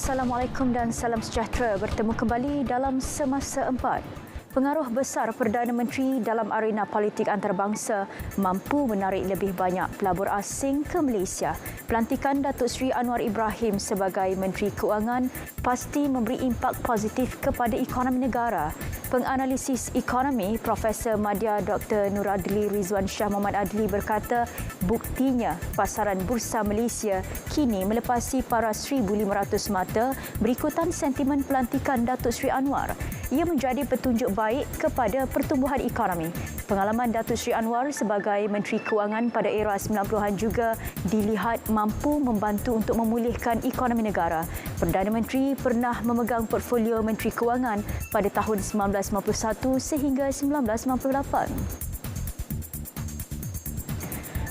Assalamualaikum dan salam sejahtera. Bertemu kembali dalam Semasa Empat. Pengaruh besar Perdana Menteri dalam arena politik antarabangsa mampu menarik lebih banyak pelabur asing ke Malaysia. Pelantikan Datuk Seri Anwar Ibrahim sebagai Menteri Keuangan pasti memberi impak positif kepada ekonomi negara. Penganalisis ekonomi Profesor Madya Dr. Nur Adli Rizwan Shah Muhammad Adli berkata buktinya pasaran bursa Malaysia kini melepasi para 1,500 mata berikutan sentimen pelantikan Datuk Seri Anwar. Ia menjadi petunjuk baik kepada pertumbuhan ekonomi. Pengalaman Datuk Seri Anwar sebagai Menteri Keuangan pada era 90-an juga dilihat mampu membantu untuk memulihkan ekonomi negara. Perdana Menteri pernah memegang portfolio Menteri Keuangan pada tahun 1991 sehingga 1998.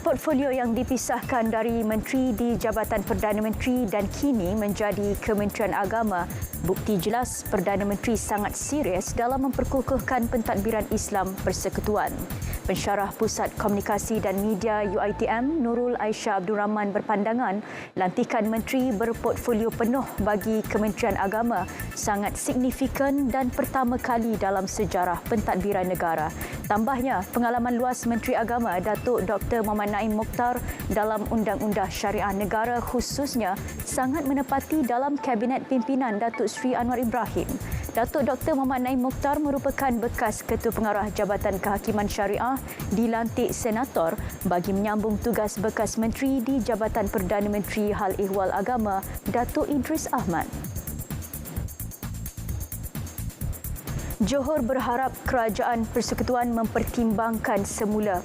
Portfolio yang dipisahkan dari Menteri di Jabatan Perdana Menteri dan kini menjadi Kementerian Agama, bukti jelas Perdana Menteri sangat serius dalam memperkukuhkan pentadbiran Islam Persekutuan. Pensyarah Pusat Komunikasi dan Media UiTM Nurul Aisyah Abdul Rahman berpandangan lantikan menteri berportfolio penuh bagi Kementerian Agama sangat signifikan dan pertama kali dalam sejarah pentadbiran negara. Tambahnya, pengalaman luas Menteri Agama Datuk Dr. Muhammad Naim Mokhtar dalam Undang-Undang Syariah Negara khususnya sangat menepati dalam Kabinet Pimpinan Datuk Seri Anwar Ibrahim. Datuk Dr. Muhammad Naim Mokhtar merupakan bekas Ketua Pengarah Jabatan Kehakiman Syariah dilantik Senator bagi menyambung tugas bekas Menteri di Jabatan Perdana Menteri Hal Ehwal Agama Datuk Idris Ahmad. Johor berharap Kerajaan Persekutuan mempertimbangkan semula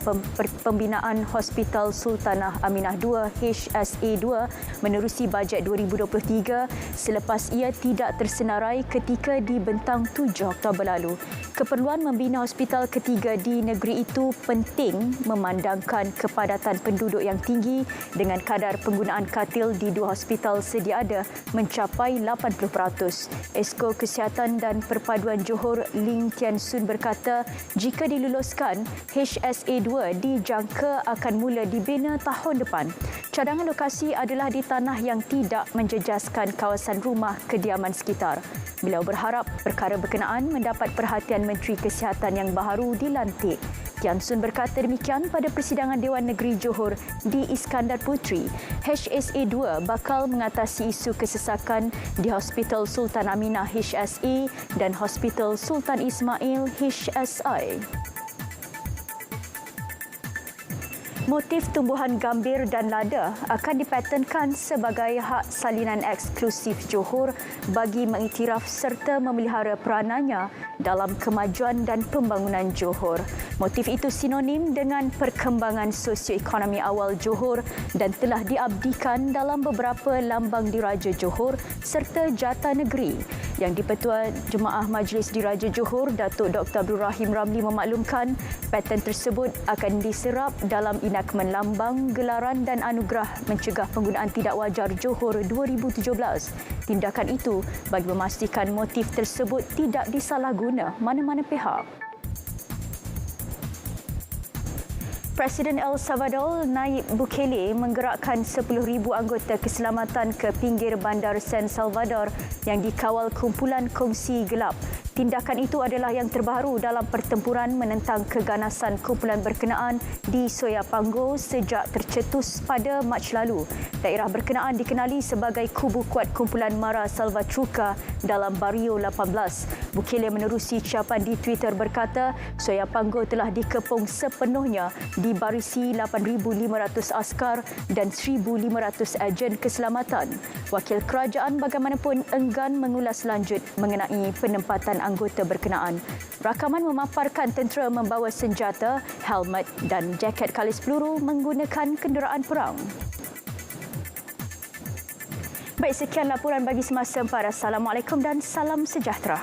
pembinaan Hospital Sultanah Aminah II HSA-2 menerusi bajet 2023 selepas ia tidak tersenarai ketika dibentang 7 Oktober lalu. Keperluan membina hospital ketiga di negeri itu penting memandangkan kepadatan penduduk yang tinggi dengan kadar penggunaan katil di dua hospital sedia ada mencapai 80%. Esko Kesihatan dan Perpaduan Johor Ling Tian Sun berkata jika diluluskan, HSA-2 dijangka akan mula dibina tahun depan. Cadangan lokasi adalah di tanah yang tidak menjejaskan kawasan rumah kediaman sekitar. Beliau berharap perkara berkenaan mendapat perhatian Menteri Kesihatan yang baru dilantik. Tian Sun berkata demikian pada persidangan Dewan Negeri Johor di Iskandar Puteri. HSA-2 bakal mengatasi isu kesesakan di Hospital Sultan Aminah HSA dan Hospital Sultan Ismail HSI. Motif tumbuhan gambir dan lada akan dipatenkan sebagai hak salinan eksklusif Johor bagi mengiktiraf serta memelihara peranannya dalam kemajuan dan pembangunan Johor. Motif itu sinonim dengan perkembangan sosioekonomi awal Johor dan telah diabdikan dalam beberapa lambang diraja Johor serta jata negeri. Yang di-Pertua Jemaah Majlis Diraja Johor, Datuk Dr. Abdul Rahim Ramli memaklumkan paten tersebut akan diserap dalam enakmen lambang, gelaran dan anugerah mencegah penggunaan tidak wajar Johor 2017. Tindakan itu bagi memastikan motif tersebut tidak disalahguna mana-mana pihak. Presiden El Salvador Nayib Bukele menggerakkan 10,000 anggota keselamatan ke pinggir bandar San Salvador yang dikawal kumpulan kongsi gelap. Tindakan itu adalah yang terbaru dalam pertempuran menentang keganasan kumpulan berkenaan di Soyapango sejak tercetus pada Mac lalu. Daerah berkenaan dikenali sebagai kubu kuat kumpulan Mara Salvatrucha dalam Barrio 18. Bukele menerusi ucapan di Twitter berkata, Soyapango telah dikepung sepenuhnya dibarisi 8,500 askar dan 1,500 ejen keselamatan. Wakil kerajaan bagaimanapun enggan mengulas lanjut mengenai penempatan anggota berkenaan. Rakaman memaparkan tentera membawa senjata, helmet dan jaket kalis peluru menggunakan kenderaan perang. Baik, sekian laporan bagi Semasa Empat. Assalamualaikum dan salam sejahtera.